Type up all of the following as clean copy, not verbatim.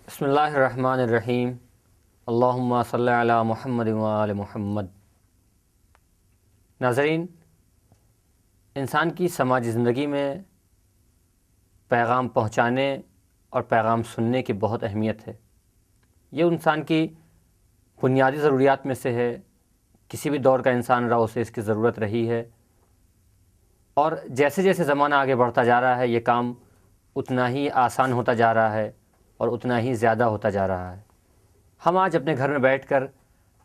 بسم اللہ الرحمن الرحیم۔ اللہم صلی علی محمد و آل محمد۔ ناظرین، انسان کی سماجی زندگی میں پیغام پہنچانے اور پیغام سننے کی بہت اہمیت ہے۔ یہ انسان کی بنیادی ضروریات میں سے ہے۔ کسی بھی دور کا انسان رہا اسے اس کی ضرورت رہی ہے، اور جیسے جیسے زمانہ آگے بڑھتا جا رہا ہے یہ کام اتنا ہی آسان ہوتا جا رہا ہے اور اتنا ہی زیادہ ہوتا جا رہا ہے۔ ہم آج اپنے گھر میں بیٹھ کر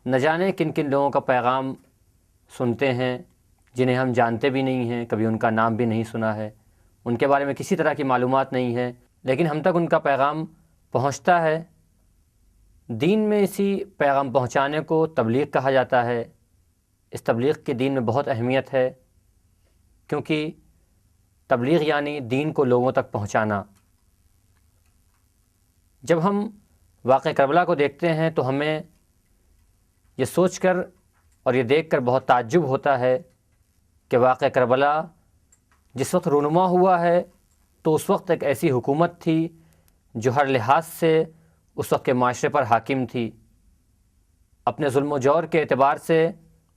نہ جانے کن کن لوگوں کا پیغام سنتے ہیں جنہیں ہم جانتے بھی نہیں ہیں، کبھی ان کا نام بھی نہیں سنا ہے، ان کے بارے میں کسی طرح کی معلومات نہیں ہے، لیکن ہم تک ان کا پیغام پہنچتا ہے۔ دین میں اسی پیغام پہنچانے کو تبلیغ کہا جاتا ہے۔ اس تبلیغ کے دین میں بہت اہمیت ہے، کیونکہ تبلیغ یعنی دین کو لوگوں تک پہنچانا۔ جب ہم واقعہ کربلا کو دیکھتے ہیں تو ہمیں یہ سوچ کر اور یہ دیکھ کر بہت تعجب ہوتا ہے کہ واقعہ کربلا جس وقت رونما ہوا ہے تو اس وقت ایک ایسی حکومت تھی جو ہر لحاظ سے اس وقت کے معاشرے پر حاکم تھی۔ اپنے ظلم و جور کے اعتبار سے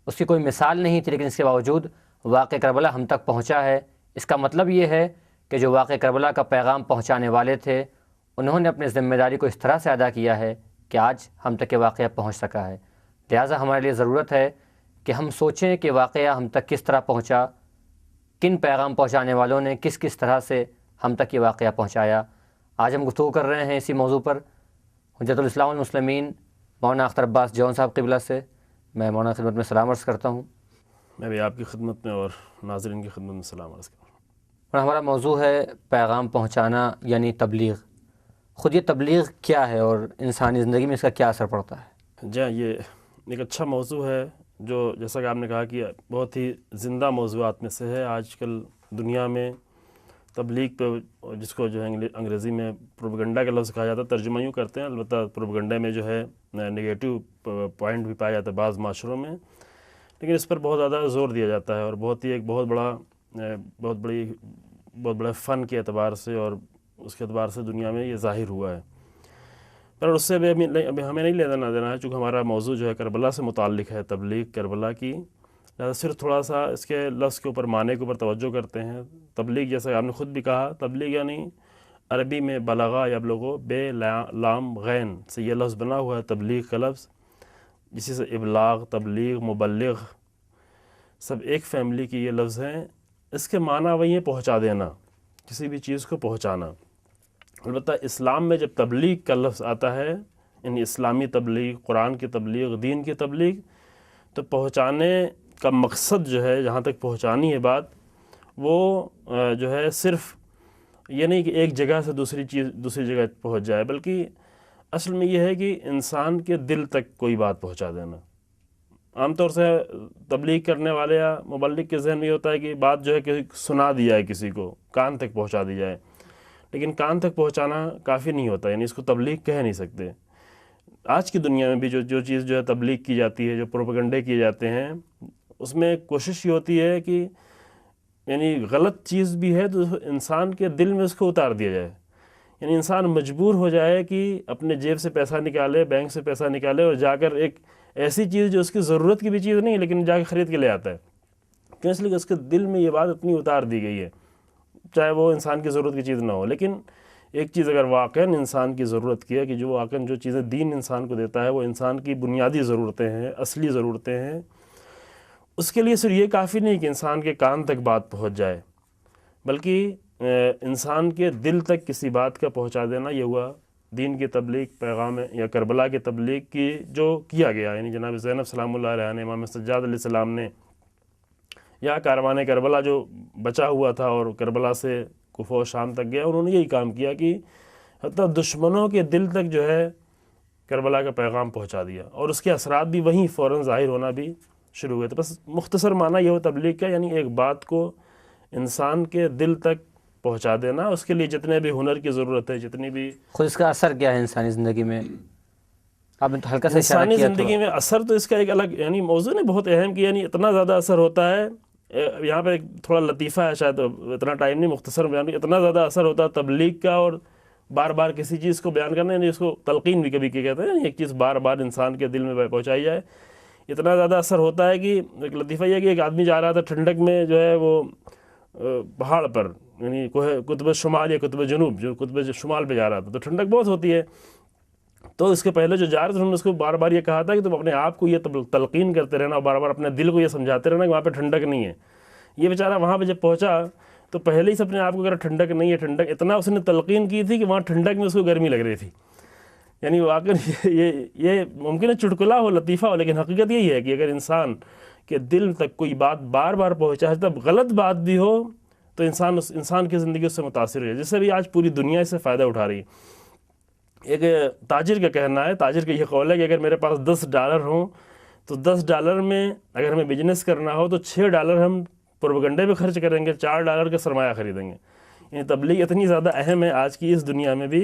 اس کی کوئی مثال نہیں تھی، لیکن اس کے باوجود واقعہ کربلا ہم تک پہنچا ہے۔ اس کا مطلب یہ ہے کہ جو واقعہ کربلا کا پیغام پہنچانے والے تھے انہوں نے اپنی ذمہ داری کو اس طرح سے ادا کیا ہے کہ آج ہم تک یہ واقعہ پہنچ سکا ہے۔ لہٰذا ہمارے لیے ضرورت ہے کہ ہم سوچیں کہ واقعہ ہم تک کس طرح پہنچا، کن پیغام پہنچانے والوں نے کس کس طرح سے ہم تک یہ واقعہ پہنچایا۔ آج ہم گفتگو کر رہے ہیں اسی موضوع پر حجت الاسلام والمسلمین مولانا اختر عباس جون صاحب قبلہ سے۔ میں مولانا خدمت میں سلام عرض کرتا ہوں۔ میں بھی آپ کی خدمت میں اور ناظرین کی خدمت میں سلام عرض کرتا ہوں۔ اور ہمارا موضوع ہے پیغام پہنچانا یعنی تبلیغ۔ خود یہ تبلیغ کیا ہے اور انسانی زندگی میں اس کا کیا اثر پڑتا ہے؟ جی ہاں، یہ ایک اچھا موضوع ہے جو جیسا کہ آپ نے کہا کہ بہت ہی زندہ موضوعات میں سے ہے۔ آج کل دنیا میں تبلیغ پہ، جس کو جو ہے انگریزی میں پروپیگنڈا کا لفظ کہا جاتا ہے، ترجمہ یوں کرتے ہیں، البتہ پروپیگنڈا میں جو ہے نگیٹو پوائنٹ بھی پایا جاتا ہے بعض معاشروں میں، لیکن اس پر بہت زیادہ زور دیا جاتا ہے اور ایک بہت بڑا فن کے اعتبار سے اور اس کے اعتبار سے دنیا میں یہ ظاہر ہوا ہے۔ پر اس سے ابھی ہمیں نہیں لینا دینا ہے، چونکہ ہمارا موضوع جو ہے کربلا سے متعلق ہے، تبلیغ کربلا کی، لہٰذا صرف تھوڑا سا اس کے لفظ کے اوپر، معنی کے اوپر توجہ کرتے ہیں۔ تبلیغ جیسا کہ آپ نے خود بھی کہا، تبلیغ یعنی عربی میں بلغا یبلغو بے لام غین سے یہ لفظ بنا ہوا ہے، تبلیغ کا لفظ، جسی سے ابلاغ، تبلیغ، مبلغ سب ایک فیملی کی یہ لفظ ہیں۔ اس کے معنی وہی ہے پہنچا دینا، کسی بھی چیز کو پہنچانا۔ البتہ اسلام میں جب تبلیغ کا لفظ آتا ہے، یعنی اسلامی تبلیغ، قرآن کی تبلیغ، دین کی تبلیغ، تو پہنچانے کا مقصد جو ہے، جہاں تک پہنچانی ہے بات، وہ جو ہے صرف یہ نہیں کہ ایک جگہ سے دوسری جگہ پہنچ جائے، بلکہ اصل میں یہ ہے کہ انسان کے دل تک کوئی بات پہنچا دینا۔ عام طور سے تبلیغ کرنے والے یا مبلغ کے ذہن میں یہ ہوتا ہے کہ بات جو ہے کہ سنا دی جائے، کسی کو کان تک پہنچا دی جائے، لیکن کان تک پہنچانا کافی نہیں ہوتا، یعنی اس کو تبلیغ کہہ نہیں سکتے۔ آج کی دنیا میں بھی جو چیز جو ہے تبلیغ کی جاتی ہے، جو پروپیگنڈے کیے جاتے ہیں، اس میں کوشش یہ ہوتی ہے کہ یعنی غلط چیز بھی ہے تو انسان کے دل میں اس کو اتار دیا جائے، یعنی انسان مجبور ہو جائے کہ اپنے جیب سے پیسہ نکالے، بینک سے پیسہ نکالے اور جا کر ایک ایسی چیز جو اس کی ضرورت کی بھی چیز نہیں ہے لیکن جا کے خرید کے لے آتا ہے، کیوں؟ اس لیے کہ اس کے دل میں یہ بات اتنی اتار دی گئی ہے، چاہے وہ انسان کی ضرورت کی چیز نہ ہو۔ لیکن ایک چیز اگر واقعاً انسان کی ضرورت کی ہے، کہ جو واقعاً جو چیزیں دین انسان کو دیتا ہے وہ انسان کی بنیادی ضرورتیں ہیں، اصلی ضرورتیں ہیں، اس کے لیے صرف یہ کافی نہیں کہ انسان کے کان تک بات پہنچ جائے، بلکہ انسان کے دل تک کسی بات کا پہنچا دینا، یہ ہوا دین کی تبلیغ، پیغام یا کربلا کی تبلیغ کی جو کیا گیا، یعنی جناب زینب سلام اللہ علیہ نے، امام سجاد علیہ السلام نے، یا کاروان کربلا جو بچا ہوا تھا اور کربلا سے کوفہ و شام تک گیا، انہوں نے یہی کام کیا کہ حتیٰ دشمنوں کے دل تک جو ہے کربلا کا پیغام پہنچا دیا، اور اس کے اثرات بھی وہیں فوراً ظاہر ہونا بھی شروع ہوئے تھے۔ بس مختصر معنی یہ ہو تبلیغ کا، یعنی ایک بات کو انسان کے دل تک پہنچا دینا، اس کے لیے جتنے بھی ہنر کی ضرورت ہے، جتنی بھی خود اس کا اثر کیا ہے انسانی زندگی میں؟ آپ نے تو ہلکا سا اشارہ انسانی کیا زندگی میں اثر، تو اس کا ایک الگ یعنی موضوع نے بہت اہم کیا، یعنی اتنا زیادہ اثر ہوتا ہے۔ یہاں پہ ایک تھوڑا لطیفہ ہے، شاید اتنا ٹائم نہیں، مختصر بیان، اتنا زیادہ اثر ہوتا ہے تبلیغ کا اور بار بار کسی چیز کو بیان کرنا، یعنی اس کو تلقین بھی کبھی کہتے ہیں، ایک چیز بار بار انسان کے دل میں پہنچائی جائے، اتنا زیادہ اثر ہوتا ہے کہ ایک لطیفہ یہ ہے کہ ایک آدمی جا رہا تھا ٹھنڈک میں جو ہے وہ پہاڑ پر، یعنی قطب شمال یا قطب جنوب، جو قطب شمال پہ جا رہا تھا، تو ٹھنڈک بہت ہوتی ہے، تو اس کے پہلے جو جا رہے تھے انہوں نے اس کو بار بار یہ کہا تھا کہ تم اپنے آپ کو یہ تلقین کرتے رہنا، اور بار بار اپنے دل کو یہ سمجھاتے رہنا کہ وہاں پہ ٹھنڈک نہیں ہے۔ یہ بیچارہ وہاں پہ جب پہنچا تو پہلے ہی سے اپنے آپ کو اگر ٹھنڈک نہیں ہے، ٹھنڈک اتنا اس نے تلقین کی تھی کہ وہاں ٹھنڈک میں اس کو گرمی لگ رہی تھی۔ یعنی واقعی یہ ممکن ہے چٹکلا ہو، لطیفہ ہو، لیکن حقیقت یہی ہے کہ اگر انسان کے دل تک کوئی بات بار بار پہنچا ہے، تب غلط بات بھی ہو تو انسان کی زندگی اس سے متاثر ہوئی ہے، جس سے بھی آج پوری دنیا اس سے فائدہ اٹھا رہی ہے۔ ایک تاجر کا کہنا ہے، تاجر کا یہ قول ہے کہ اگر میرے پاس $10 ہوں تو $10 میں اگر ہمیں بزنس کرنا ہو تو $6 ہم پروپیگنڈے پہ خرچ کریں گے، $4 کا سرمایہ خریدیں گے۔ یعنی تبلیغ اتنی زیادہ اہم ہے آج کی اس دنیا میں بھی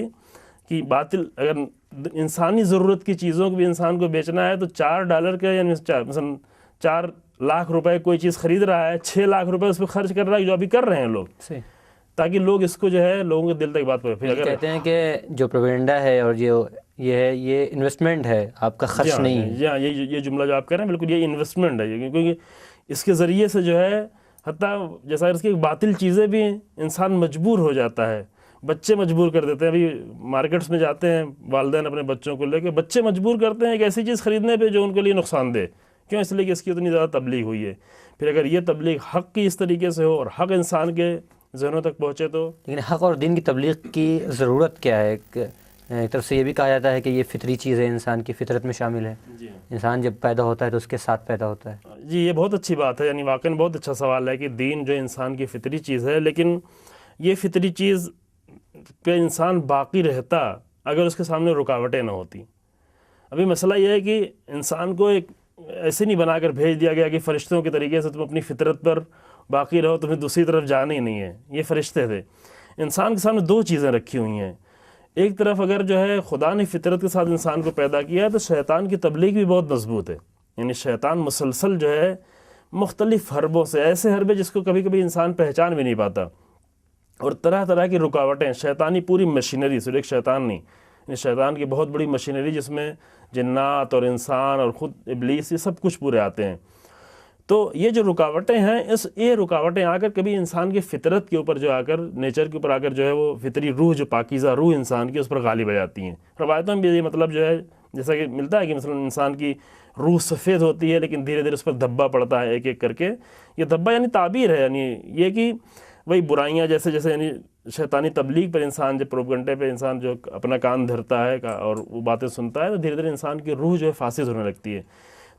کہ باطل، اگر انسانی ضرورت کی چیزوں کو بھی انسان کو بیچنا ہے تو $4 کا، یعنی مثلا 4 لاکھ روپے کوئی چیز خرید رہا ہے، 6 لاکھ روپے اس پہ خرچ کر رہا ہے، جو ابھی کر رہے ہیں لوگ، تاکہ لوگ اس کو جو ہے لوگوں کے دل تک بات پہنچے۔ پھر اگر کہتے ہیں کہ جو پروپیگنڈا ہے اور یہ انویسٹمنٹ ہے، آپ کا خرچ نہیں ہے۔ جی ہاں، یہ جملہ جو آپ کہہ رہے ہیں بالکل یہ انویسٹمنٹ ہے، کیونکہ اس کے ذریعے سے جو ہے حتیٰ جیسا اس کی باطل چیزیں بھی انسان مجبور ہو جاتا ہے، بچے مجبور کر دیتے ہیں۔ ابھی مارکیٹس میں جاتے ہیں والدین اپنے بچوں کو لے کے، بچے مجبور کرتے ہیں ایک ایسی چیز خریدنے پہ جو ان کے لیے نقصان دہ، کیوں؟ اس لیے کہ اس کی اتنی زیادہ تبلیغ ہوئی ہے۔ پھر اگر یہ تبلیغ حق کی اس طریقے سے ہو اور حق انسان کے ذہنوں تک پہنچے تو، لیکن حق اور دین کی تبلیغ کی ضرورت کیا ہے؟ ایک طرف سے یہ بھی کہا جاتا ہے کہ یہ فطری چیز ہے، انسان کی فطرت میں شامل ہے، انسان جب پیدا ہوتا ہے تو اس کے ساتھ پیدا ہوتا ہے۔ جی یہ بہت اچھی بات ہے، یعنی واقعاً بہت اچھا سوال ہے کہ دین جو انسان کی فطری چیز ہے، لیکن یہ فطری چیز پہ انسان باقی رہتا اگر اس کے سامنے رکاوٹیں نہ ہوتی۔ ابھی مسئلہ یہ ہے کہ انسان کو ایک ایسے نہیں بنا کر بھیج دیا گیا کہ فرشتوں کے طریقے سے تم اپنی فطرت پر باقی رہو، تمہیں دوسری طرف جانا ہی نہیں ہے۔ یہ فرشتے تھے، انسان کے سامنے 2 چیزیں رکھی ہوئی ہیں۔ ایک طرف اگر جو ہے خدا نے فطرت کے ساتھ انسان کو پیدا کیا ہے تو شیطان کی تبلیغ بھی بہت مضبوط ہے، یعنی شیطان مسلسل جو ہے مختلف حربوں سے، ایسے حربے جس کو کبھی کبھی انسان پہچان بھی نہیں پاتا، اور طرح طرح کی رکاوٹیں، شیطانی پوری مشینری، صرف ایک شیطان نہیں، یعنی شیطان کی بہت بڑی مشینری جس میں جنات اور انسان اور خود ابلیس، یہ سب کچھ پورے آتے ہیں۔ تو یہ جو رکاوٹیں ہیں، یہ رکاوٹیں آ کر کبھی انسان کی فطرت کے اوپر جو آ کر، نیچر کے اوپر آ کر جو ہے وہ فطری روح، جو پاکیزہ روح انسان کی، اس پر غالب آ جاتی ہیں۔ روایتوں میں بھی یہ مطلب جو ہے جیسا کہ ملتا ہے کہ مثلا انسان کی روح سفید ہوتی ہے لیکن دھیرے دھیرے اس پر دھبا پڑتا ہے ایک ایک کر کے۔ یہ دھبا یعنی تعبیر ہے، یعنی یہ کہ وہی برائیاں جیسے یعنی شیطانی تبلیغ پر انسان، جب پروپیگنڈے پہ انسان جو اپنا کان دھرتا ہے اور وہ باتیں سنتا ہے تو دھیرے دھیرے انسان کی روح جو ہے فاسد ہونے لگتی ہے۔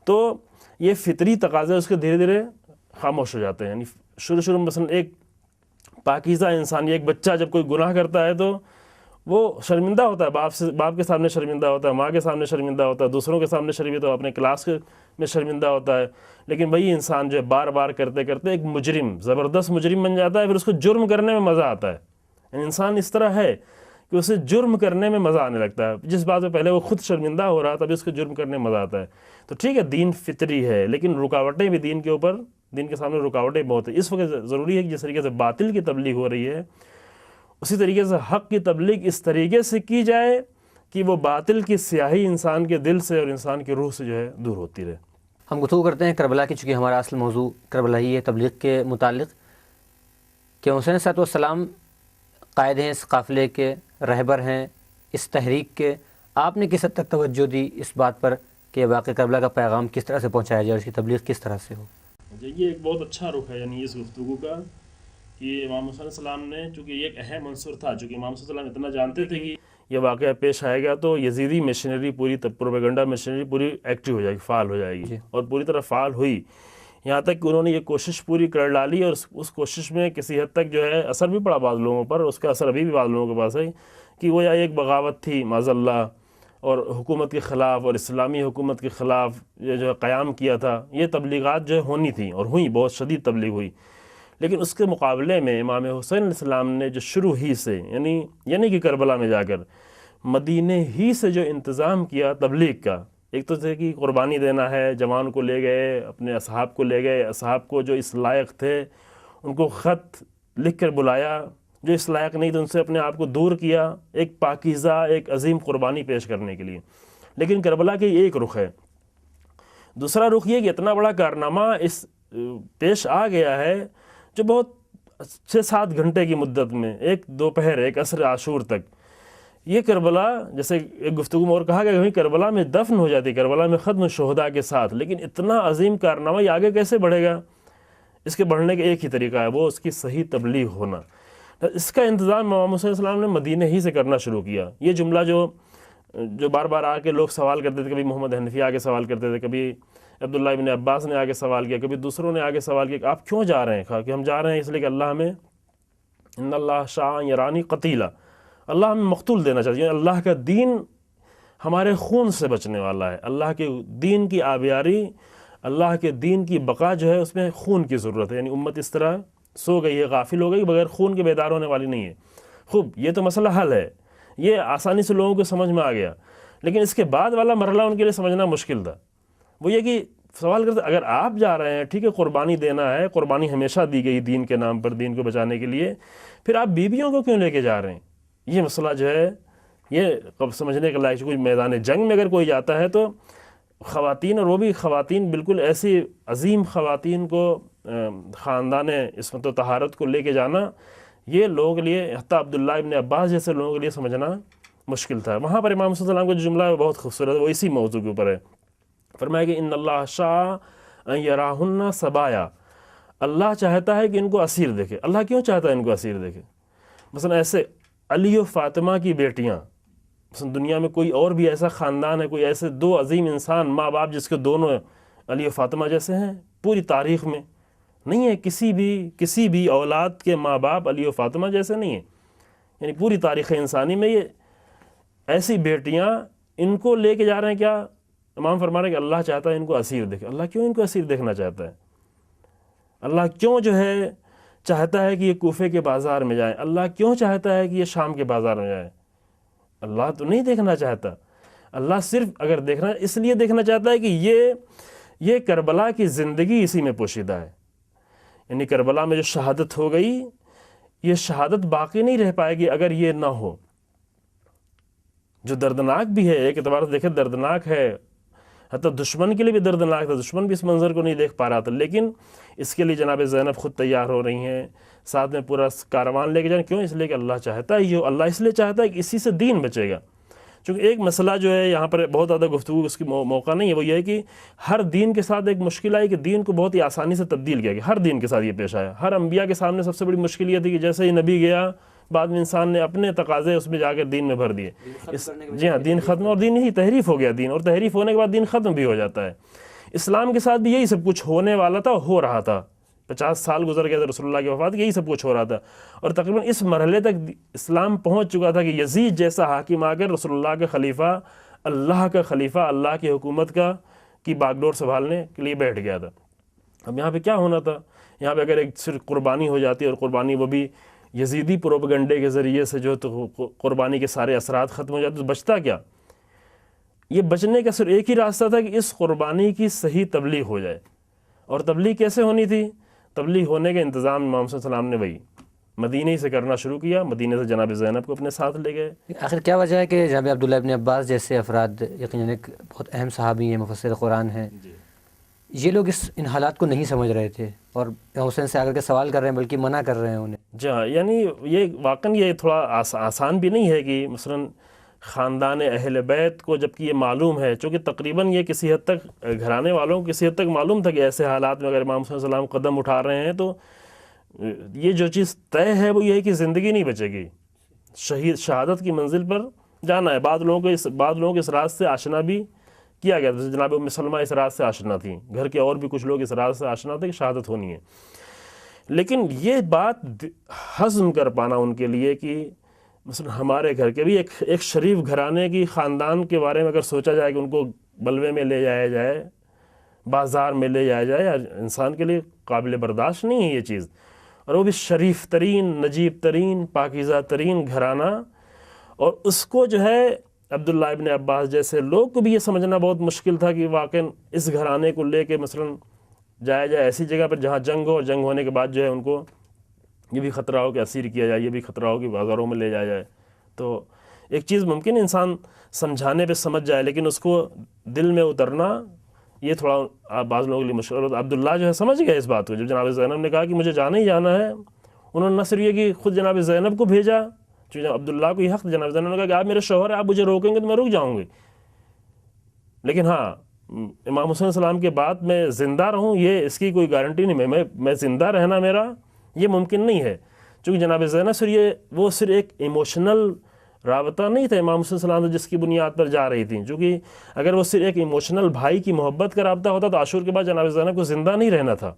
تو یہ فطری تقاضے اس کے دھیرے دھیرے خاموش ہو جاتے ہیں۔ یعنی شروع میں مثلا ایک پاکیزہ انسان، ایک بچہ جب کوئی گناہ کرتا ہے تو وہ شرمندہ ہوتا ہے، باپ کے سامنے شرمندہ ہوتا ہے، ماں کے سامنے شرمندہ ہوتا ہے، دوسروں کے سامنے شرمندہ، اپنے کلاس میں شرمندہ ہوتا ہے، لیکن وہی انسان جو ہے بار بار کرتے کرتے ایک مجرم، زبردست مجرم بن جاتا ہے، پھر اس کو جرم کرنے میں مزہ آتا ہے۔ یعنی انسان اس طرح ہے کہ اسے جرم کرنے میں مزہ آنے لگتا ہے، جس بات میں پہلے وہ خود شرمندہ ہو رہا تھا ابھی اس کو جرم کرنے میں مزہ آتا ہے۔ تو ٹھیک ہے، دین فطری ہے، لیکن رکاوٹیں بھی دین کے سامنے رکاوٹیں بہت ہیں۔ اس وقت ضروری ہے کہ جس طریقے سے باطل کی تبلیغ ہو رہی ہے، اسی طریقے سے حق کی تبلیغ اس طریقے سے کی جائے کہ وہ باطل کی سیاہی انسان کے دل سے اور انسان کی روح سے جو ہے دور ہوتی رہے۔ ہم گفتگو کرتے ہیں کربلا کی، چونکہ ہمارا اصل موضوع کربلا ہی ہے، تبلیغ کے متعلق کہ حسین صاحب والسلام قائد ہیں، اس قافلے کے رہبر ہیں، اس تحریک کے۔ آپ نے کس حد تک توجہ دی اس بات پر کہ واقعہ کربلا کا پیغام کس طرح سے پہنچایا جائے اور اس کی تبلیغ کس طرح سے ہو؟ یہ ایک بہت اچھا رخ ہے یعنی اس گفتگو کا کہ امام حسین علیہ السلام نے، چونکہ یہ ایک اہم عنصر تھا، چونکہ امام حسین علیہ السلام اتنا جانتے تھے کہ یہ واقعہ پیش آئے گا تو یزیدی مشینری، پوری پروپیگنڈا مشینری پوری ایکٹیو ہو جائے گی، فعال ہو جائے گی، اور پوری طرح فعال ہوئی، یہاں تک کہ انہوں نے یہ کوشش پوری کر ڈالی، اور اس کوشش میں کسی حد تک جو ہے اثر بھی پڑا بعض لوگوں پر، اس کا اثر ابھی بھی بعض لوگوں کے پاس ہے کہ وہ یا ایک بغاوت تھی معاذ اللہ، اور حکومت کے خلاف اور اسلامی حکومت کے خلاف یہ جو قیام کیا تھا، یہ تبلیغات جو ہے ہونی تھیں اور ہوئیں، بہت شدید تبلیغ ہوئی۔ لیکن اس کے مقابلے میں امام حسین علیہ السلام نے جو شروع ہی سے یعنی کہ کربلا میں جا کر مدینے ہی سے جو انتظام کیا تبلیغ کا، ایک تو تھے کہ قربانی دینا ہے، جوان کو لے گئے، اپنے اصحاب کو لے گئے، اصحاب کو جو اس لائق تھے ان کو خط لکھ کر بلایا، جو اس لائق نہیں تھے ان سے اپنے آپ کو دور کیا ایک پاکیزہ ایک عظیم قربانی پیش کرنے کے لیے. لیکن کربلا کے ایک رخ ہے. دوسرا رخ یہ کہ اتنا بڑا کارنامہ اس پیش آ گیا ہے جو بہت 6-7 گھنٹے کی مدت میں، ایک دوپہر ایک عصر عاشور تک، یہ کربلا جیسے ایک گفتگو میں اور کہا گیا کہ کربلا میں دفن ہو جاتی، کربلا میں ختم شہداء کے ساتھ، لیکن اتنا عظیم کارنامہ یہ آگے کیسے بڑھے گا؟ اس کے بڑھنے کا ایک ہی طریقہ ہے، وہ اس کی صحیح تبلیغ ہونا. اس کا انتظام محمد صلی اللہ علیہ وسلم نے مدینہ ہی سے کرنا شروع کیا. یہ جملہ جو بار بار آ کے لوگ سوال کرتے تھے، کبھی محمد حنفی آ کے سوال کرتے تھے، کبھی عبداللہ ابن عباس نے آگے سوال کیا، کبھی دوسروں نے آگے سوال کیا کہ آپ کیوں جا رہے ہیں؟ کہ ہم جا رہے ہیں اس لیے کہ اللہ ہمیں ان اللہ شاء یرانی قتیلا، اللہ ہمیں مقتول دینا چاہتے ہیں. اللہ کا دین ہمارے خون سے بچنے والا ہے. اللہ کے دین کی آبیاری، اللہ کے دین کی بقا جو ہے اس میں خون کی ضرورت ہے. یعنی امت اس طرح سو گئی ہے، غافل ہو گئی، بغیر خون کے بیدار ہونے والی نہیں ہے. خوب، یہ تو مسئلہ حل ہے، یہ آسانی سے لوگوں کو سمجھ میں آ گیا. لیکن اس کے بعد والا مرحلہ ان کے لیے سمجھنا مشکل تھا. وہ یہ کہ سوال کرتے اگر آپ جا رہے ہیں، ٹھیک ہے قربانی دینا ہے، قربانی ہمیشہ دی گئی دین کے نام پر، دین کو بچانے کے لیے، پھر آپ بیویوں کو کیوں لے کے جا رہے ہیں؟ یہ مسئلہ جو ہے یہ سمجھنے کے لائق. کوئی میدان جنگ میں اگر کوئی جاتا ہے تو خواتین، اور وہ بھی خواتین بالکل ایسی عظیم خواتین کو خاندان عصمت و طہارت کو لے کے جانا، یہ لوگوں کے لیے، حتیٰ عبداللہ ابن عباس جیسے لوگوں کے لیے سمجھنا مشکل تھا. وہاں پر امام صلی اللہ علیہ وسلم کا جو جملہ ہے وہ بہت خوبصورت ہے، وہ اسی موضوع کے اوپر ہے. فرمایا کہ ان اللہ شاء ان یراہن سبایا، اللہ چاہتا ہے کہ ان کو اسیر دیکھے. اللہ کیوں چاہتا ہے ان کو اسیر دیکھے؟ مثلا ایسے علی و فاطمہ کی بیٹیاں، مثلا دنیا میں کوئی اور بھی ایسا خاندان ہے، کوئی ایسے دو عظیم انسان، ماں باپ جس کے دونوں علی و فاطمہ جیسے ہیں؟ پوری تاریخ میں نہیں ہے. کسی بھی اولاد کے ماں باپ علی و فاطمہ جیسے نہیں ہیں. یعنی پوری تاریخ انسانی میں یہ ایسی بیٹیاں، ان کو لے کے جا رہے ہیں. کیا امام فرما رہے ہیں کہ اللہ چاہتا ہے ان کو اسیر دیکھے. اللہ کیوں ان کو اسیر دیکھنا چاہتا ہے؟ اللہ کیوں جو ہے چاہتا ہے کہ یہ کوفے کے بازار میں جائیں؟ اللہ کیوں چاہتا ہے کہ یہ شام کے بازار میں جائیں؟ اللہ تو نہیں دیکھنا چاہتا. اللہ صرف اگر دیکھنا، اس لیے دیکھنا چاہتا ہے کہ یہ کربلا کی زندگی اسی میں پوشیدہ ہے. یعنی کربلا میں جو شہادت ہو گئی، یہ شہادت باقی نہیں رہ پائے گی اگر یہ نہ ہو. جو دردناک بھی ہے، ایک اعتبار سے دیکھیں دردناک ہے، حتیٰ دشمن کے لیے بھی دردناک تھا. دشمن بھی اس منظر کو نہیں دیکھ پا رہا تھا، لیکن اس کے لیے جناب زینب خود تیار ہو رہی ہیں، ساتھ میں پورا کاروان لے کے جائیں. کیوں؟ اس لیے کہ اللہ چاہتا ہے، یہ اللہ اس لیے چاہتا ہے کہ اسی سے دین بچے گا. چونکہ ایک مسئلہ جو ہے یہاں پر بہت زیادہ گفتگو اس کی موقع نہیں ہے، وہ یہ ہے کہ ہر دین کے ساتھ ایک مشکل آئی کہ دین کو بہت ہی آسانی سے تبدیل کیا گیا. ہر دین کے ساتھ یہ پیش آیا. ہر انبیاء کے سامنے سب سے بڑی مشکل یہ تھی کہ جیسے ہی نبی گیا، بعد میں انسان نے اپنے تقاضے اس میں جا کر دین میں بھر دیے. جی ہاں، دین ختم، اور دین ہی تحریف ہو گیا دین، اور تحریف ہونے کے بعد دین ختم بھی ہو جاتا ہے. اسلام کے ساتھ بھی یہی سب کچھ ہونے والا تھا، ہو رہا تھا. 50 سال گزر گئے تھے رسول اللہ کی وفات، یہی سب کچھ ہو رہا تھا. اور تقریباً اس مرحلے تک اسلام پہنچ چکا تھا کہ یزید جیسا حاکم آ کر رسول اللہ کا خلیفہ، اللہ کا خلیفہ، اللہ کی حکومت کی باغ ڈور سنبھالنے کے لیے بیٹھ گیا تھا. اب یہاں پہ کیا ہونا تھا؟ یہاں پہ اگر ایک صرف قربانی ہو جاتی، اور قربانی وہ بھی یزیدی پروپیگنڈے کے ذریعے سے جو تو قربانی کے سارے اثرات ختم ہو جاتے، تو بچتا کیا؟ یہ بچنے کا صرف ایک ہی راستہ تھا کہ اس قربانی کی صحیح تبلیغ ہو جائے. اور تبلیغ کیسے ہونی تھی؟ تبلیغ ہونے کا انتظام امام صلی اللہ علیہ وسلم نے وہی مدینہ ہی سے کرنا شروع کیا. مدینہ سے جناب زینب کو اپنے ساتھ لے گئے. آخر کیا وجہ ہے کہ جناب عبداللہ ابن عباس جیسے افراد یقیناً ایک بہت اہم صحابی ہیں، مفسر قرآن ہیں، یہ لوگ ان حالات کو نہیں سمجھ رہے تھے اور حسین سے آ کر کے سوال کر رہے ہیں، بلکہ منع کر رہے ہیں انہیں؟ جی ہاں، یعنی یہ واقعاً یہ تھوڑا آسان بھی نہیں ہے کہ مثلاً خاندان اہل بیت کو، جبکہ یہ معلوم ہے، چونکہ تقریباً یہ کسی حد تک گھرانے والوں کو کسی حد تک معلوم تھا کہ ایسے حالات میں اگر امام صلی اللہ علیہ وسلم قدم اٹھا رہے ہیں تو یہ جو چیز طے ہے وہ یہ ہے کہ زندگی نہیں بچے گی، شہادت کی منزل پر جانا ہے. بعض لوگوں کو اس راز سے آشنا بھی کیا گیا. جناب ام سلمہ اس راز سے آشنا تھیں، گھر کے اور بھی کچھ لوگ اس راز سے آشنا تھے کہ شہادت ہونی ہے. لیکن یہ بات ہضم کر پانا ان کے لیے کہ مثلا ہمارے گھر کے بھی ایک شریف گھرانے کی خاندان کے بارے میں اگر سوچا جائے کہ ان کو بلوے میں لے جایا جائے، بازار میں لے جایا جائے، انسان کے لیے قابل برداشت نہیں ہے یہ چیز. اور وہ بھی شریف ترین، نجیب ترین، پاکیزہ ترین گھرانہ، اور اس کو جو ہے عبداللہ ابن عباس جیسے لوگ کو بھی یہ سمجھنا بہت مشکل تھا کہ واقعاً اس گھرانے کو لے کے مثلاً جایا جائے ایسی جگہ پر جہاں جنگ ہو، اور جنگ ہونے کے بعد جو ہے ان کو یہ بھی خطرہ ہو کہ اسیر کیا جائے، یہ بھی خطرہ ہو کہ بازاروں میں لے جایا جائے. تو ایک چیز ممکن انسان سمجھانے پہ سمجھ جائے، لیکن اس کو دل میں اترنا یہ تھوڑا بعض لوگوں کے لیے مشکل ہوتا. عبداللہ جو ہے سمجھ گئے اس بات کو. جب جناب زینب نے کہا کہ مجھے جانا ہی جانا ہے، انہوں نے نہ صرف یہ کہ خود جناب زینب کو بھیجا، چونکہ عبداللہ کو یہ حق، جناب زینب نے کہا کہ آپ میرے شوہر ہیں، آپ مجھے روکیں گے تو میں رک جاؤں گی، لیکن ہاں امام حسین السلام کے بعد میں زندہ رہوں یہ اس کی کوئی گارنٹی نہیں. میں زندہ رہنا میرا یہ ممکن نہیں ہے، چونکہ جناب زینب صرف ایک ایموشنل رابطہ نہیں تھا امام حسین السلام سے جس کی بنیاد پر جا رہی تھیں. چونکہ اگر وہ صرف ایک ایموشنل بھائی کی محبت کا رابطہ ہوتا تو عاشور کے بعد جناب زینب کو زندہ نہیں رہنا تھا.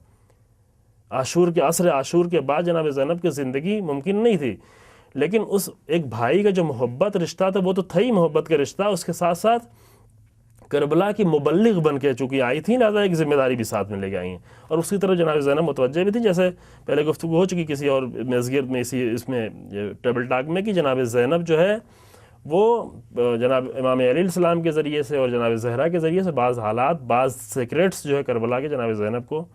عاشور کے بعد جناب زینب کی زندگی ممکن نہیں تھی. لیکن اس ایک بھائی کا جو محبت رشتہ تھا وہ تو تھا ہی محبت کا رشتہ، اس کے ساتھ ساتھ کربلا کی مبلغ بن کے چونکہ آئی تھیں، لہٰذا ایک ذمہ داری بھی ساتھ میں لے کے آئی ہیں، اور اس کی طرف جناب زینب متوجہ بھی تھی. جیسے پہلے گفتگو ہو چکی کسی اور مسگرد میں اس میں ٹیبل ٹاک میں، کہ جناب زینب جو ہے وہ جناب امام علیہ السلام کے ذریعے سے اور جناب زہرا کے ذریعے سے بعض حالات، بعض سیکریٹس جو ہے کربلا کے جناب زینب کو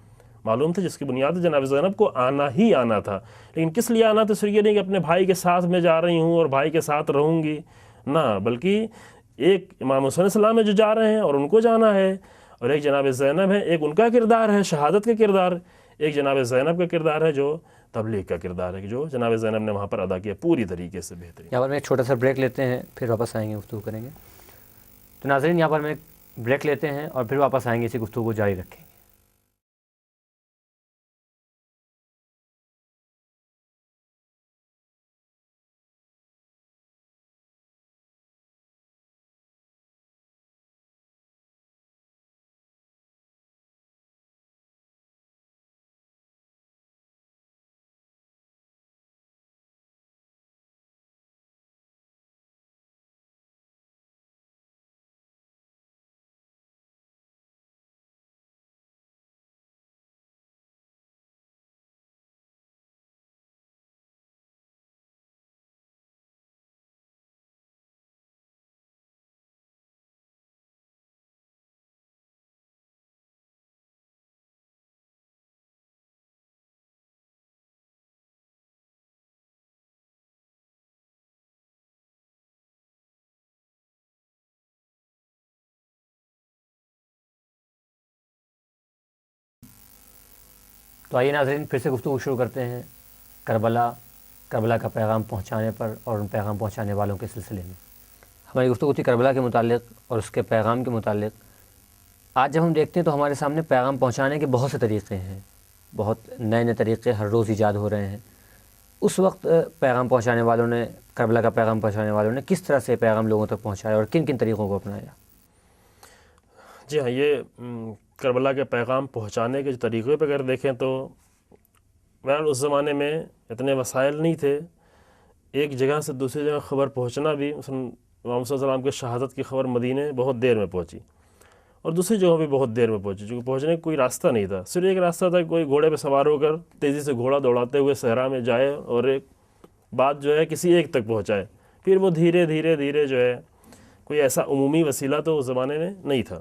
معلوم تھے، جس کی بنیاد سے جناب زینب کو آنا ہی آنا تھا. لیکن کس لیے آنا تھا؟ صرف یہ نہیں کہ اپنے بھائی کے ساتھ میں جا رہی ہوں اور بھائی کے ساتھ رہوں گی، نہ، بلکہ ایک امام حسین السلام میں جو جا رہے ہیں اور ان کو جانا ہے، اور ایک جناب زینب ہے، ایک ان کا کردار ہے شہادت کا کردار، ایک جناب زینب کا کردار ہے جو تبلیغ کا کردار ہے، جو جناب زینب نے وہاں پر ادا کیا پوری طریقے سے بہترین. یہاں پر میں ایک چھوٹا سا بریک لیتے ہیں، پھر واپس آئیں گے، گفتگو کریں گے. تو ناظرین یہاں پر میں بریک لیتے ہیں اور پھر واپس آئیں گے، اسی گفتگو کو جاری رکھیں گے. تو آئیے ناظرین پھر سے گفتگو شروع کرتے ہیں کربلا کا پیغام پہنچانے پر اور ان پیغام پہنچانے والوں کے سلسلے میں. ہماری گفتگو تھی کربلا کے متعلق اور اس کے پیغام کے متعلق. آج جب ہم دیکھتے ہیں تو ہمارے سامنے پیغام پہنچانے کے بہت سے طریقے ہیں، بہت نئے نئے طریقے ہر روز ایجاد ہو رہے ہیں. اس وقت پیغام پہنچانے والوں نے، کربلا کا پیغام پہنچانے والوں نے کس طرح سے پیغام لوگوں تک پہنچایا اور کن کن طریقوں کو اپنایا؟ جی ہاں، یہ کربلا کے پیغام پہنچانے کے جو طریقے پہ اگر دیکھیں تو بہرحال اس زمانے میں اتنے وسائل نہیں تھے. ایک جگہ سے دوسری جگہ خبر پہنچنا بھی، مثلا امام صلی اللہ علیہ وسلم کے شہادت کی خبر مدینے بہت دیر میں پہنچی، اور دوسری جگہوں بھی بہت دیر میں پہنچی، چونکہ پہنچنے کا کوئی راستہ نہیں تھا. صرف ایک راستہ تھا کہ کوئی گھوڑے پہ سوار ہو کر تیزی سے گھوڑا دوڑاتے ہوئے صحرا میں جائے اور ایک بات جو ہے کسی ایک تک پہنچائے. پھر وہ دھیرے دھیرے دھیرے جو ہے، کوئی ایسا عمومی وسیلہ تو اس زمانے میں نہیں تھا.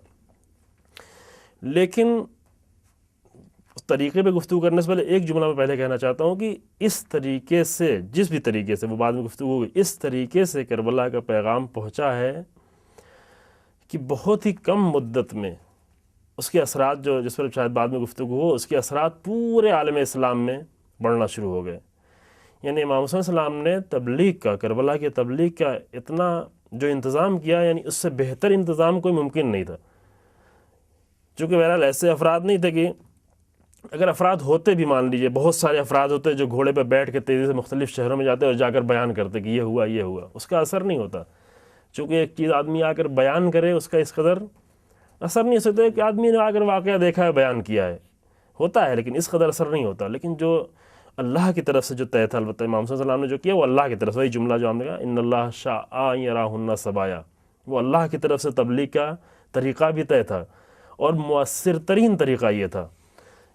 لیکن اس طریقے پہ گفتگو کرنے سے پہلے ایک جملہ میں پہلے کہنا چاہتا ہوں کہ اس طریقے سے، جس بھی طریقے سے، وہ بعد میں گفتگو ہوگی، اس طریقے سے کربلا کا پیغام پہنچا ہے کہ بہت ہی کم مدت میں اس کے اثرات، جو جس پر شاید بعد میں گفتگو ہو، اس کے اثرات پورے عالم اسلام میں بڑھنا شروع ہو گئے. یعنی امام حسین السلام نے تبلیغ کا، کربلا کے تبلیغ کا اتنا جو انتظام کیا، یعنی اس سے بہتر انتظام کوئی ممکن نہیں تھا. چونکہ بہرحال ایسے افراد نہیں تھے کہ اگر افراد ہوتے بھی، مان لیجئے بہت سارے افراد ہوتے جو گھوڑے پہ بیٹھ کے تیزی سے مختلف شہروں میں جاتے اور جا کر بیان کرتے کہ یہ ہوا یہ ہوا، اس کا اثر نہیں ہوتا. چونکہ ایک چیز آدمی آ کر بیان کرے، اس کا اس قدر اثر نہیں ہو سکتا کہ آدمی نے آ کر واقعہ دیکھا ہے، بیان کیا ہے، ہوتا ہے لیکن اس قدر اثر نہیں ہوتا. لیکن جو اللہ کی طرف سے جو طے تھا، البتہ امام صلی اللہ علیہ وسلم نے جو کیا وہ اللہ کی طرف سے، وہی جملہ جو ہم نے کہا ان اللہ شاء یراہن سبایا، وہ اللہ کی طرف سے تبلیغ کا طریقہ بھی طے تھا. اور مؤثر ترین طریقہ یہ تھا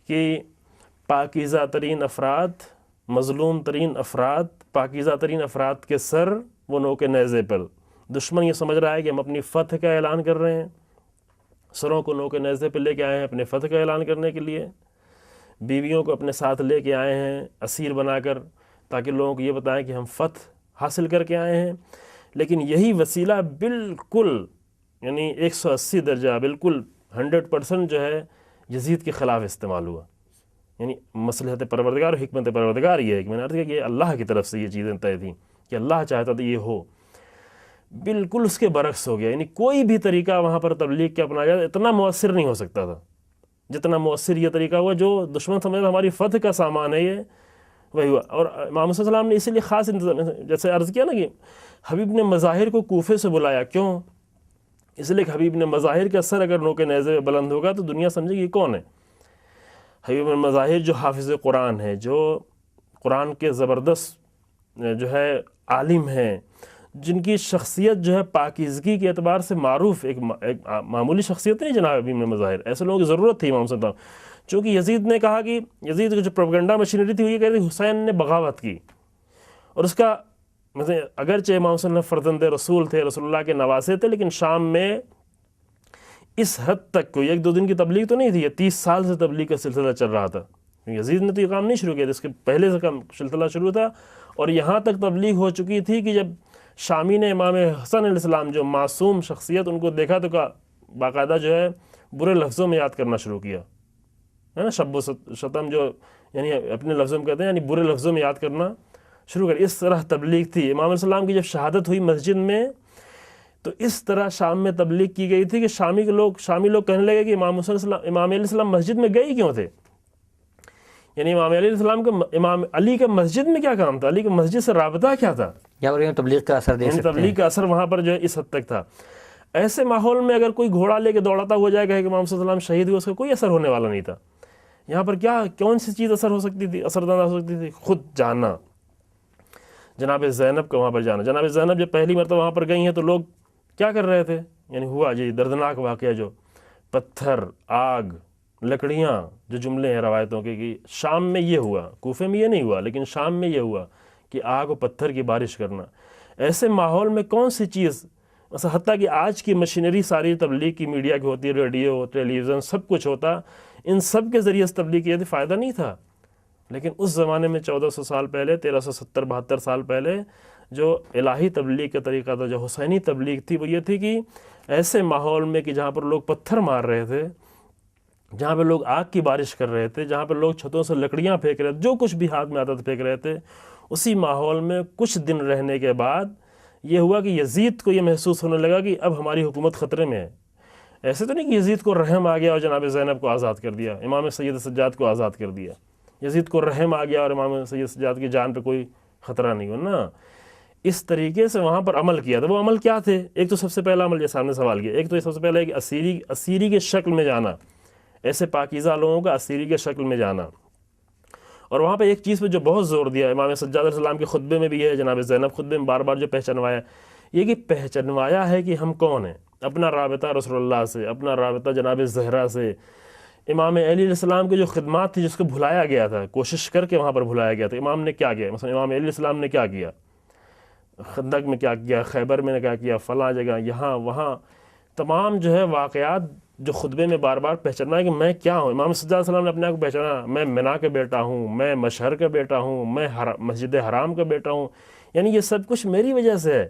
کہ پاکیزہ ترین افراد، مظلوم ترین افراد، پاکیزہ ترین افراد کے سر وہ نوک نیزے پر. دشمن یہ سمجھ رہا ہے کہ ہم اپنی فتح کا اعلان کر رہے ہیں، سروں کو نوک نیزے پہ لے کے آئے ہیں اپنے فتح کا اعلان کرنے کے لیے، بیویوں کو اپنے ساتھ لے کے آئے ہیں اسیر بنا کر تاکہ لوگوں کو یہ بتائیں کہ ہم فتح حاصل کر کے آئے ہیں. لیکن یہی وسیلہ بالکل یعنی 180 درجہ بالکل 100% جو ہے یزید کے خلاف استعمال ہوا. یعنی مصلحت پروردگار اور حکمت پروردگار یہ ہے کہ میں نے عرض کیا کہ یہ اللہ کی طرف سے یہ چیزیں طے تھیں کہ اللہ چاہتا تھا یہ ہو. بالکل اس کے برعکس ہو گیا. یعنی کوئی بھی طریقہ وہاں پر تبلیغ کے اپنایا جائے اتنا مؤثر نہیں ہو سکتا تھا جتنا مؤثر یہ طریقہ ہوا. جو دشمن سمجھتا ہماری فتح کا سامان ہے یہ وہی ہوا. اور امام صلی اللہ علیہ وسلم نے اسی لیے خاص انتظام جیسے عرض کیا نا کہ حبیب نے مظاہر کو کوفے سے بلایا. کیوں؟ اس لیے کہ حبیب نے مظاہر کا سر اگر نوک نیزے میں بلند ہوگا تو دنیا سمجھے گی یہ کون ہے. حبیب مظاہر جو حافظ قرآن ہے, جو قرآن کے زبردست جو ہے عالم ہیں, جن کی شخصیت جو ہے پاکیزگی کے اعتبار سے معروف, ایک معمولی شخصیت نہیں جناب حبیب مظاہر. ایسے لوگوں کی ضرورت تھی امام صلی اللہ علیہ وسلم. چونکہ یزید نے کہا کہ یزید کی جو پروپیگنڈا مشینری تھی وہ یہ کہتی حسین نے بغاوت کی, اور اس کا مثلا اگرچہ امام صلی اللہ علیہ وسلم فرزند رسول تھے, رسول اللہ کے نواسے تھے, لیکن شام میں اس حد تک کوئی 1-2 دن کی تبلیغ تو نہیں تھی, یہ 30 سال سے تبلیغ کا سلسلہ چل رہا تھا. یزید نے تو یہ کام نہیں شروع کیا تھا, اس کے پہلے سے کام سلسلہ شروع تھا. اور یہاں تک تبلیغ ہو چکی تھی کہ جب شامی نے امام حسن علیہ السلام جو معصوم شخصیت ان کو دیکھا تو باقاعدہ جو ہے برے لفظوں میں یاد کرنا شروع کیا ہے نا, شب و شتم جو یعنی اپنے لفظوں میں کہتے ہیں, یعنی برے لفظوں میں یاد کرنا شروع کر. اس طرح تبلیغ تھی. امام علیہ السلام کی جب شہادت ہوئی مسجد میں تو اس طرح شام میں تبلیغ کی گئی تھی کہ شامی لوگ کہنے لگے کہ امام علیہ السلام مسجد میں گئے کیوں تھے. یعنی امام علیہ السلام کا امام علی کا مسجد میں کیا کام تھا, علی کا مسجد سے رابطہ کیا تھا, یا تبلیغ کا اثر دیکھ سکتے ہیں. تبلیغ کا اثر وہاں پر جو ہے اس حد تک تھا. ایسے ماحول میں اگر کوئی گھوڑا لے کے دوڑاتا ہوا جائے گا کہ امام صلی اللہ علیہ وسلم شہید ہوئے, اس کا کوئی اثر ہونے والا نہیں تھا. یہاں پر کون سی چیز اثر ہو سکتی تھی, اثردار ہو سکتی تھی؟ خود جانا, جناب زینب کا وہاں پر جانا. جناب زینب جب پہلی مرتبہ وہاں پر گئی ہیں تو لوگ کیا کر رہے تھے, یعنی ہوا جی دردناک واقعہ جو پتھر, آگ, لکڑیاں, جو جملے ہیں روایتوں کے کہ شام میں یہ ہوا, کوفے میں یہ نہیں ہوا لیکن شام میں یہ ہوا کہ آگ و پتھر کی بارش کرنا. ایسے ماحول میں کون سی چیز, مثلا حتیٰ کہ آج کی مشینری ساری تبلیغ کی میڈیا کی ہوتی ہے, ریڈیو, ٹیلی ویژن, سب کچھ ہوتا, ان سب کے ذریعے سے تبلیغ کیا تھی, فائدہ نہیں تھا. لیکن اس زمانے میں 1400 سال پہلے, 1370-72 سال پہلے جو الہی تبلیغ کا طریقہ تھا, جو حسینی تبلیغ تھی, وہ یہ تھی کہ ایسے ماحول میں کہ جہاں پر لوگ پتھر مار رہے تھے, جہاں پہ لوگ آگ کی بارش کر رہے تھے, جہاں پہ لوگ چھتوں سے لکڑیاں پھینک رہے تھے, جو کچھ بھی ہاتھ میں آتا تھا پھینک رہے تھے, اسی ماحول میں کچھ دن رہنے کے بعد یہ ہوا کہ یزید کو یہ محسوس ہونے لگا کہ اب ہماری حکومت خطرے میں ہے. ایسے تو نہیں کہ یزید کو رحم آ گیا اور جناب زینب کو آزاد کر دیا, امام سید سجاد کو آزاد کر دیا. یزید کو رحم آ گیا اور امام سید سجاد کی جان پہ کوئی خطرہ نہیں ہو نا. اس طریقے سے وہاں پر عمل کیا تھا. وہ عمل کیا تھے؟ ایک تو سب سے پہلا عمل جیسے ہم نے سوال کیا, ایک تو سب سے پہلا ہے کہ اسیری کے شکل میں جانا, ایسے پاکیزہ لوگوں کا اسیری کے شکل میں جانا. اور وہاں پہ ایک چیز پہ جو بہت زور دیا امام سجاد علیہ السلام کے خطبے میں بھی ہے, جناب زینب خطبے میں بار بار جو پہچانوایا, یہ کہ پہچانوایا ہے کہ ہم کون ہیں. اپنا رابطہ رسول اللہ سے, اپنا رابطہ جناب زہرا سے, امام علی علیہ السلام کی جو خدمات تھی جس کو بھلایا گیا تھا, کوشش کر کے وہاں پر بھلایا گیا تھا. امام نے کیا کیا, مثلا امام علی علیہ السلام نے کیا کیا, خندق میں کیا کیا, خیبر میں نے کیا کیا, فلاں جگہ, یہاں وہاں, تمام جو ہے واقعات جو خطبے میں بار بار پہچانا ہے کہ میں کیا ہوں. امام سجاد علیہ السلام نے اپنے آپ کو پہچانا, میں منا کا بیٹا ہوں, میں مشہر کا بیٹا ہوں, میں مسجد حرام کا بیٹا ہوں, یعنی یہ سب کچھ میری وجہ سے ہے.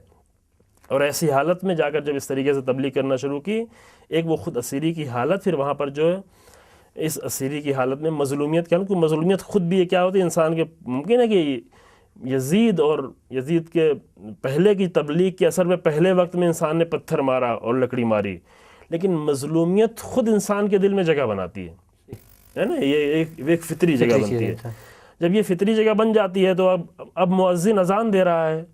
اور ایسی حالت میں جا کر جب اس طریقے سے تبلیغ کرنا شروع کی, ایک وہ خود اسیری کی حالت, پھر وہاں پر جو ہے اس اسیری کی حالت میں مظلومیت, کیا کوئی مظلومیت خود بھی کیا ہوتی ہے انسان کے. ممکن ہے کہ یزید کے پہلے کی تبلیغ کے اثر میں پہلے وقت میں انسان نے پتھر مارا اور لکڑی ماری, لیکن مظلومیت خود انسان کے دل میں جگہ بناتی ہے نا. یہ ایک فطری جگہ بنتی ہے. جب یہ فطری جگہ بن جاتی ہے تو اب مؤذن اذان دے رہا ہے,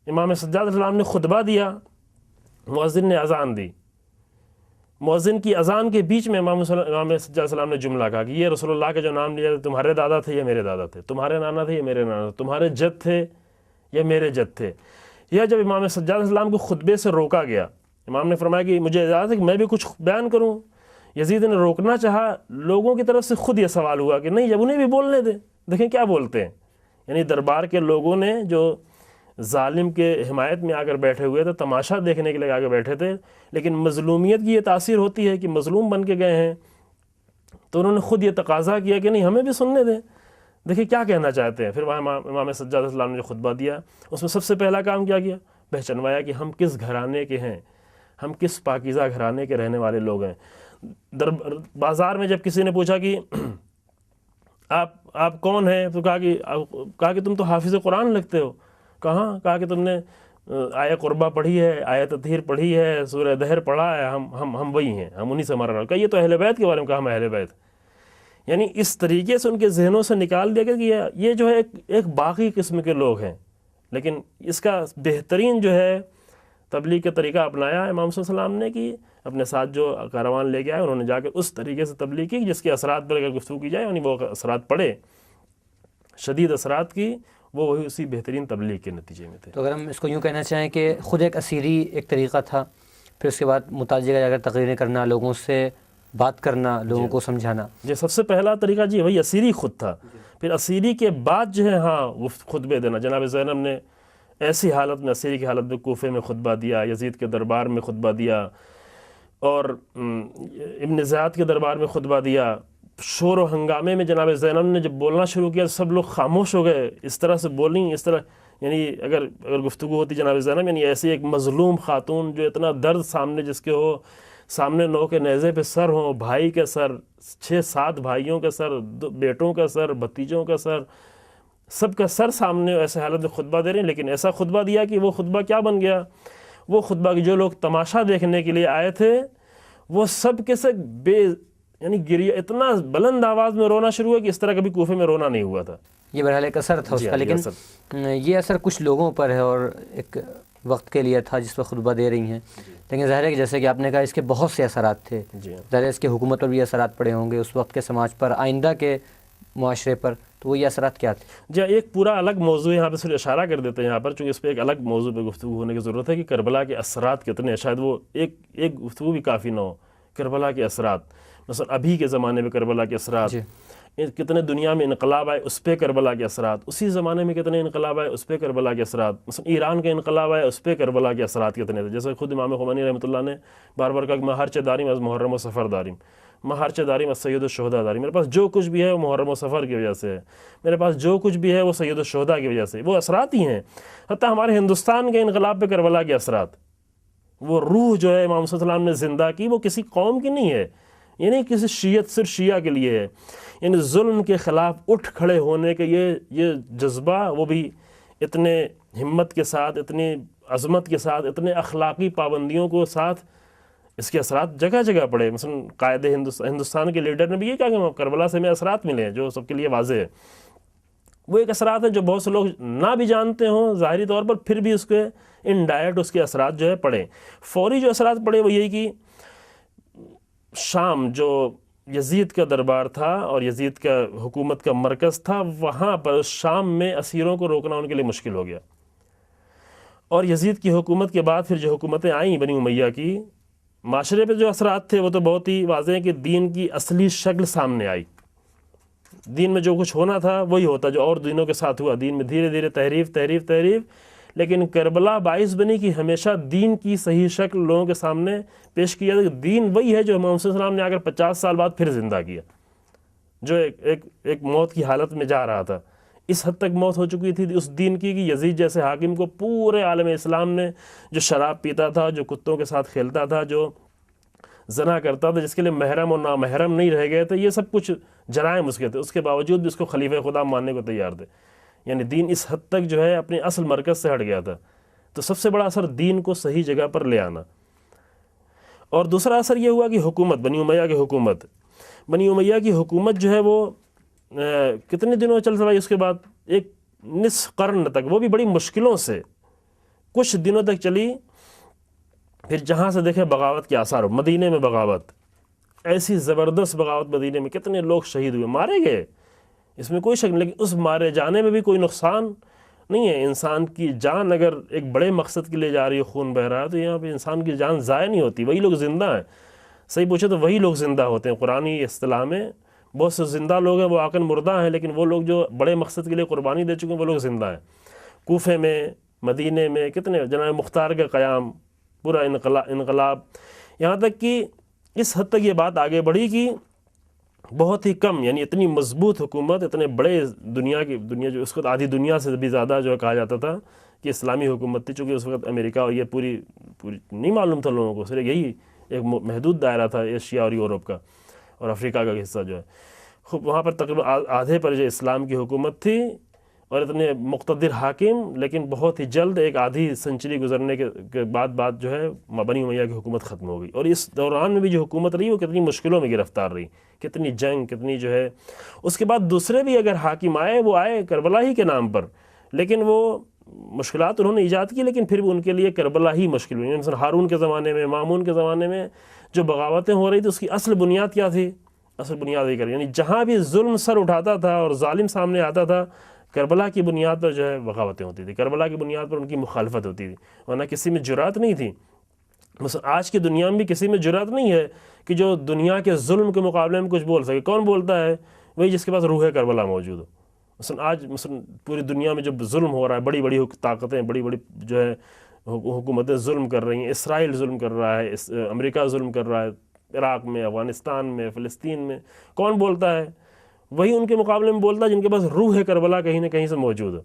امام سجاد علیہ السلام نے خطبہ دیا, مؤذن نے اذان دی, مؤذن کی اذان کے بیچ میں امام سجاد علیہ السلام نے جملہ کہا کہ یہ رسول اللہ کا جو نام لیا, تمہارے دادا تھے یا میرے دادا تھے, تمہارے نانا تھے یا میرے نانا, تمہارے جد تھے یا میرے جد تھے. یہ جب امام سجاد علیہ السلام کو خطبے سے روکا گیا, امام نے فرمایا کہ مجھے اجازت ہے کہ میں بھی کچھ بیان کروں. یزید نے روکنا چاہا, لوگوں کی طرف سے خود یہ سوال ہوا کہ نہیں, جب انہیں بھی بولنے دیں, دیکھیں کیا بولتے ہیں. یعنی دربار کے لوگوں نے جو ظالم کے حمایت میں آ کر بیٹھے ہوئے تھے, تماشا دیکھنے کے لیے آ کر بیٹھے تھے, لیکن مظلومیت کی یہ تاثیر ہوتی ہے کہ مظلوم بن کے گئے ہیں, تو انہوں نے خود یہ تقاضا کیا کہ نہیں ہمیں بھی سننے دیں. دیکھیں کیا کہنا چاہتے ہیں. پھر وہاں امام سجاد علیہ السلام نے جو خطبہ دیا اس میں سب سے پہلا کام کیا کیا؟ پہچنوایا کہ ہم کس گھرانے کے ہیں، ہم کس پاکیزہ گھرانے کے رہنے والے لوگ ہیں. بازار میں جب کسی نے پوچھا کہ آپ کون ہیں، تو کہا کہ تم تو حافظ قرآن لگتے ہو. کہا کہ تم نے آیہ قربہ پڑھی ہے، آیہ تطہیر پڑھی ہے، سورہ دہر پڑھا ہے، ہم وہی ہیں، ہم انہی سے ہمارا. کہا یہ تو اہل بیت کے بارے میں کہا ہم اہل بیت. یعنی اس طریقے سے ان کے ذہنوں سے نکال دیا گیا کہ یہ جو ہے ایک باقی قسم کے لوگ ہیں. لیکن اس کا بہترین جو ہے تبلیغ کا طریقہ اپنایا ہے امام صلی اللہ علیہ وسلم نے، کہ اپنے ساتھ جو کاروان لے کے آئے انہوں نے جا کے اس طریقے سے تبلیغ کی جس کے اثرات پر اگر گفتگو کی جائے، یعنی وہ اثرات پڑے، شدید اثرات کی، وہ وہی اسی بہترین تبلیغ کے نتیجے میں تھے. تو اگر ہم اس کو یوں کہنا چاہیں کہ خود ایک اسیری ایک طریقہ تھا، پھر اس کے بعد متعلقہ جا کر تقریریں کرنا، لوگوں سے بات کرنا، لوگوں کو سمجھانا. سب سے پہلا طریقہ وہی اسیری خود تھا. پھر اسیری کے بعد جو ہے خطبے دینا. جناب زینب نے ایسی حالت میں، اسیری کی حالت میں کوفے میں خطبہ دیا، یزید کے دربار میں خطبہ دیا، اور ابن زیاد کے دربار میں خطبہ دیا. شور و ہنگامے میں جناب زینب نے جب بولنا شروع کیا سب لوگ خاموش ہو گئے. اس طرح سے بولیں، اس طرح، یعنی اگر گفتگو ہوتی جناب زینب، یعنی ایسی ایک مظلوم خاتون جو اتنا درد سامنے جس کے ہو، سامنے 9 کے نیزے پہ سر ہوں، بھائی کے سر، 6-7 بھائیوں کے سر، بیٹوں کا سر، بھتیجوں کا سر، سب کا سر سامنے، ایسے حالت میں خطبہ دے رہے ہیں. لیکن ایسا خطبہ دیا کہ وہ خطبہ کیا بن گیا؟ وہ خطبہ کہ جو لوگ تماشا دیکھنے کے لیے آئے تھے وہ سب کے سب یعنی گریہ، اتنا بلند آواز میں رونا شروع ہوا کہ اس طرح کبھی کوفے میں رونا نہیں ہوا تھا. یہ بہرحال ایک اثر تھا اس کا. لیکن یہ اثر کچھ لوگوں پر ہے اور ایک وقت کے لیے تھا جس پر خطبہ دے رہی ہیں. لیکن ظاہر ہے کہ جیسے کہ آپ نے کہا اس کے بہت سے اثرات تھے. ظاہر ہے اس کے حکومت پر بھی اثرات پڑے ہوں گے، اس وقت کے سماج پر، آئندہ کے معاشرے پر. تو وہ یہ اثرات کیا تھے؟ ایک پورا الگ موضوع یہاں پہ صرف اشارہ کر دیتے ہیں یہاں پر، چونکہ اس پہ ایک الگ موضوع پہ گفتگو ہونے کی ضرورت ہے کہ کربلا کے اثرات کتنے ہیں. شاید وہ ایک گفتگو بھی کافی نہ ہو. کربلا کے اثرات، مثلا ابھی کے زمانے میں کربلا کے اثرات کتنے، دنیا میں انقلاب آئے اس پہ کربلا کے اثرات، اسی زمانے میں کتنے انقلاب آئے اس پہ کربلا کے اثرات. مثلا ایران کا انقلاب آئے اس پہ کربلا کے اثرات کتنے تھے. جیسے خود امام خمینی رحمۃ اللہ نے بار بار کہا کہ میں ہر چہ داریم از محرم و سفر داریم، میں ہر چہ داریم از سید الشہداء داریم. میرے پاس جو کچھ بھی ہے وہ محرم و سفر کی وجہ سے ہے، میرے پاس جو کچھ بھی ہے وہ سید الشہداء کی وجہ سے. وہ اثرات ہی ہیں. حتیٰ ہمارے ہندوستان کے انقلاب پہ کربلا کے اثرات، وہ روح جو ہے امام صلی اللہ علیہ وسلم نے زندہ کی، وہ کسی قوم کی نہیں ہے، یعنی کسی شیعت صرف شیعہ کے لیے ہے. یعنی ظلم کے خلاف اٹھ کھڑے ہونے کے یہ جذبہ، وہ بھی اتنے ہمت کے ساتھ، اتنی عظمت کے ساتھ، اتنے اخلاقی پابندیوں کو ساتھ، اس کے اثرات جگہ جگہ پڑے. مثلا قائد ہندوستان کے لیڈر نے بھی یہ کہا کہ کربلا سے ہمیں اثرات ملے ہیں، جو سب کے لیے واضح ہے. وہ ایک اثرات ہیں جو بہت سے لوگ نہ بھی جانتے ہوں ظاہری طور پر، پھر بھی اس کے انڈائریکٹ اس کے اثرات جو ہے پڑے. فوری جو اثرات پڑے وہ یہی کہ شام جو یزید کا دربار تھا اور یزید کا حکومت کا مرکز تھا، وہاں پر شام میں اسیروں کو روکنا ان کے لیے مشکل ہو گیا. اور یزید کی حکومت کے بعد پھر جو حکومتیں آئیں بنی امیہ کی، معاشرے پہ جو اثرات تھے وہ تو بہت ہی واضح ہیں کہ دین کی اصلی شکل سامنے آئی. دین میں جو کچھ ہونا تھا وہی ہوتا جو اور دینوں کے ساتھ ہوا. دین میں دھیرے دھیرے تحریف، لیکن کربلا باعث بنی کہ ہمیشہ دین کی صحیح شکل لوگوں کے سامنے پیش کیا جائے. دین وہی ہے جو امام صلی اللہ علیہ وسلم نے آ کر 50 سال بعد پھر زندہ کیا، جو ایک موت کی حالت میں جا رہا تھا. اس حد تک موت ہو چکی تھی اس دین کی کہ یزید جیسے حاکم کو پورے عالم اسلام نے، جو شراب پیتا تھا، جو کتوں کے ساتھ کھیلتا تھا، جو زنا کرتا تھا، جس کے لیے محرم اور نامحرم نہیں رہ گئے تھے، یہ سب کچھ جرائم اس کے تھے، اس کے باوجود بھی اس کو خلیفہ خدا ماننے کو تیار تھے. یعنی دین اس حد تک جو ہے اپنے اصل مرکز سے ہٹ گیا تھا. تو سب سے بڑا اثر دین کو صحیح جگہ پر لے آنا. اور دوسرا اثر یہ ہوا کہ حکومت، بنی امیہ کی حکومت جو ہے وہ کتنے دنوں چل رہی، اس کے بعد ایک نصف قرن تک، وہ بھی بڑی مشکلوں سے کچھ دنوں تک چلی. پھر جہاں سے دیکھیں بغاوت کے آثار، مدینے میں بغاوت، ایسی زبردست بغاوت مدینے میں، کتنے لوگ شہید ہوئے، مارے گئے، اس میں کوئی شک نہیں. لیکن اس مارے جانے میں بھی کوئی نقصان نہیں ہے. انسان کی جان اگر ایک بڑے مقصد کے لیے جا رہی ہے، خون بہ رہا ہے، تو یہاں پہ انسان کی جان ضائع نہیں ہوتی. وہی لوگ زندہ ہیں. صحیح پوچھے تو وہی لوگ زندہ ہوتے ہیں. قرآنی اصطلاح میں بہت سے زندہ لوگ ہیں وہ آکن مردہ ہیں، لیکن وہ لوگ جو بڑے مقصد کے لیے قربانی دے چکے ہیں وہ لوگ زندہ ہیں. کوفے میں، مدینے میں کتنے، جناب مختار کا قیام، پورا انقلاب. یہاں تک کہ اس حد تک یہ بات آگے بڑھی کہ بہت ہی کم، یعنی اتنی مضبوط حکومت، اتنے بڑے دنیا جو اس وقت آدھی دنیا سے بھی زیادہ جو ہے کہا جاتا تھا کہ اسلامی حکومت تھی، چونکہ اس وقت امریکہ اور یہ پوری نہیں معلوم تھا لوگوں کو، صرف یہی ایک محدود دائرہ تھا ایشیا اور یورپ کا اور افریقہ کا حصہ جو ہے، خوب وہاں پر تقریباً آدھے پر جو اسلام کی حکومت تھی اور اتنے مقتدر حاکم، لیکن بہت ہی جلد ایک آدھی سنچری گزرنے کے بعد جو ہے بنی امیہ کی حکومت ختم ہو گئی، اور اس دوران میں بھی جو حکومت رہی وہ کتنی مشکلوں میں گرفتار رہی، کتنی جنگ، کتنی جو ہے، اس کے بعد دوسرے بھی اگر حاکم آئے وہ آئے کربلا ہی کے نام پر، لیکن وہ مشکلات انہوں نے ایجاد کی، لیکن پھر بھی ان کے لیے کربلا ہی مشکل ہوئی۔ مثلا ہارون کے زمانے میں، مامون کے زمانے میں جو بغاوتیں ہو رہی تھی اس کی اصل بنیاد کیا تھی؟ اصل بنیاد یہ کر، یعنی جہاں بھی ظلم سر اٹھاتا تھا اور ظالم سامنے آتا تھا، کربلا کی بنیاد پر جو ہے بغاوتیں ہوتی تھی، کربلا کی بنیاد پر ان کی مخالفت ہوتی تھی، ورنہ کسی میں جرأت نہیں تھی۔ مثلا آج کی دنیا میں بھی کسی میں جرأت نہیں ہے کہ جو دنیا کے ظلم کے مقابلے میں کچھ بول سکے۔ کون بولتا ہے؟ وہی جس کے پاس روح کربلا موجود ہو۔ مثلا آج پوری دنیا میں جب ظلم ہو رہا ہے، بڑی بڑی طاقتیں، بڑی بڑی جو ہے حکومتیں ظلم کر رہی ہیں، اسرائیل ظلم کر رہا ہے، امریکہ ظلم کر رہا ہے، عراق میں، افغانستان میں، فلسطین میں، کون بولتا ہے؟ وہی ان کے مقابلے میں بولتا ہے جن کے پاس روح کربلا کہیں نہ کہیں سے موجود ہو،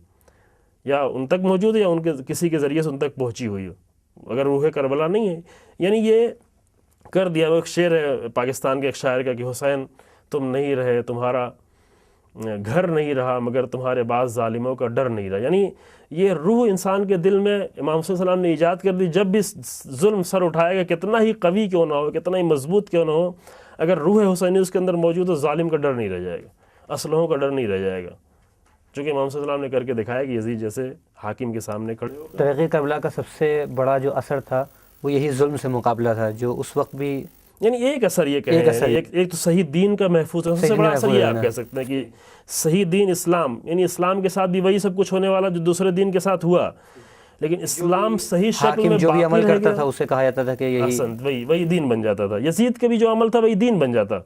یا ان تک موجود ہے یا ان کے کسی کے ذریعے سے ان تک پہنچی ہوئی ہو۔ اگر روح کربلا نہیں ہے، یعنی یہ کر دیا۔ وہ ایک شعر ہے پاکستان کے ایک شاعر کا کہ حسین تم نہیں رہے، تمہارا گھر نہیں رہا، مگر تمہارے بعض ظالموں کا ڈر نہیں رہا، یعنی یہ روح انسان کے دل میں امام صلی اللہ علیہ وسلم نے ایجاد کر دی۔ جب بھی ظلم سر اٹھائے گا، کتنا ہی قوی کیوں نہ ہو، کتنا ہی مضبوط کیوں نہ ہو، اگر روح حسینی اس کے اندر موجود ہو، ظالم کا ڈر نہیں رہ جائے گا، اسلحوں کا ڈر نہیں رہ جائے گا، چونکہ امام صلی اللہ علیہ وسلم نے کر کے دکھایا کہ یزید جیسے حاکم کے سامنے کھڑے ہو۔ تحریک کربلا کا سب سے بڑا جو اثر تھا وہ یہی ظلم سے مقابلہ تھا، جو اس وقت بھی یعنی ایک اثر یہ کہیں، ایک تو صحیح دین کا محفوظ ہے، سب سے بڑا اثر یہ آپ کہہ سکتے ہیں کہ صحیح دین اسلام، یعنی اسلام کے ساتھ بھی وہی سب کچھ ہونے والا جو دوسرے دین کے ساتھ ہوا، لیکن اسلام صحیح شکل میں جو بھی عمل باقی رہ کرتا گیا، تھا اسے کہا جاتا تھا کہ یہی وہی دین بن جاتا تھا۔ یزید کا بھی جو عمل تھا وہی دین بن جاتا،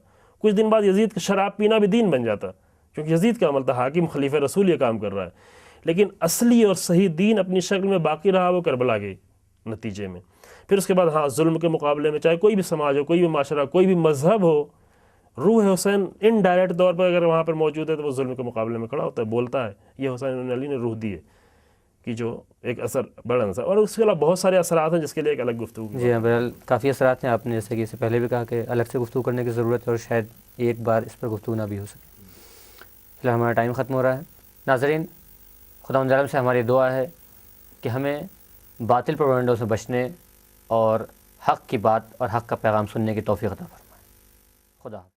کچھ دن بعد یزید کا شراب پینا بھی دین بن جاتا، کیونکہ یزید کا عمل تھا، حاکم خلیفہ رسول یہ کام کر رہا ہے، لیکن اصلی اور صحیح دین اپنی شکل میں باقی رہا وہ کربلا کے نتیجے میں۔ پھر اس کے بعد ہاں ظلم کے مقابلے میں چاہے کوئی بھی سماج ہو، کوئی بھی معاشرہ، کوئی بھی مذہب ہو، روح حسین انڈائریکٹ طور پر اگر وہاں پر موجود ہے تو وہ ظلم کے مقابلے میں کھڑا ہوتا ہے، بولتا ہے۔ یہ حسین علی نے روح دی ہے کہ جو ایک اثر بڑا اثر، اور اس کے علاوہ بہت سارے اثرات ہیں جس کے لیے ایک الگ گفتگو کی۔ جی ہاں، بہرحال کافی اثرات ہیں، آپ نے جیسے کہ اس سے پہلے بھی کہا کہ الگ سے گفتگو کرنے کی ضرورت ہے اور شاید ایک بار اس پر گفتگو نہ بھی ہو سکے۔ فی الحال ہمارا ٹائم ختم ہو رہا ہے۔ ناظرین، خداوند عالم سے ہماری دعا ہے کہ ہمیں باطل پروپیگنڈوں سے بچنے اور حق کی بات اور حق کا پیغام سننے کی توفیق عطا فرمائے۔ خدا حافظ۔